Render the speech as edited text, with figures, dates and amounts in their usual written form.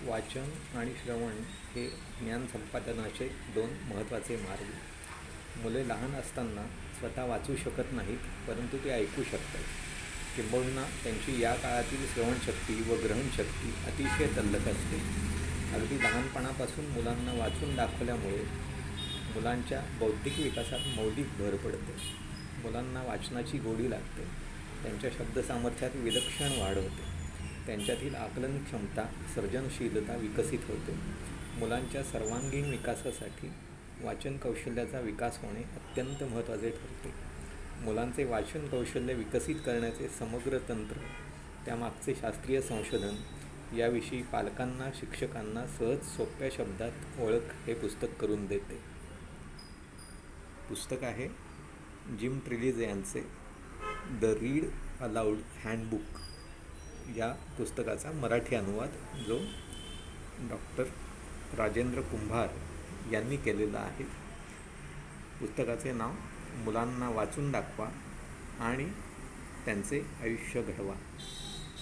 वाचन आणि श्रवण हे ज्ञान संपादनाचे दोन महत्त्वाचे मार्ग. मुले लहान असताना स्वतः वाचू शकत नाहीत, परंतु ते ऐकू शकतात. किंबहुना त्यांची या काळातील श्रवणशक्ती व ग्रहणशक्ती अतिशय तल्लख असते. अगदी लहानपणापासून मुलांना वाचून दाखवल्यामुळे मुलांच्या बौद्धिक विकासात मौलिक भर पडते. मुलांना वाचनाची गोडी लागते. त्यांच्या शब्दसामर्थ्यात विलक्षण वाढ होते. त्यांच्यातील आकलन क्षमता, सर्जनशीलता विकसित होते. मुलांच्या सर्वांगीण विकासासाठी वाचन कौशल्याचा विकास होणे अत्यंत महत्त्वाचे ठरते. मुलांचे वाचन कौशल्य विकसित करण्याचे समग्र तंत्र, त्यामागचे शास्त्रीय संशोधन याविषयी पालकांना, शिक्षकांना सहज सोप्या शब्दात ओळख हे पुस्तक करून देते. पुस्तक आहे जिम ट्रिलीज यांचे द रीड अलाउड हँडबुक या पुस्तकाचा मराठी अनुवाद, जो डॉक्टर राजेंद्र कुंभार यांनी केलेला आहे. पुस्तकाचे नाव मुलांना वाचून दाखवा आणि त्यांचे आयुष्य घडवा.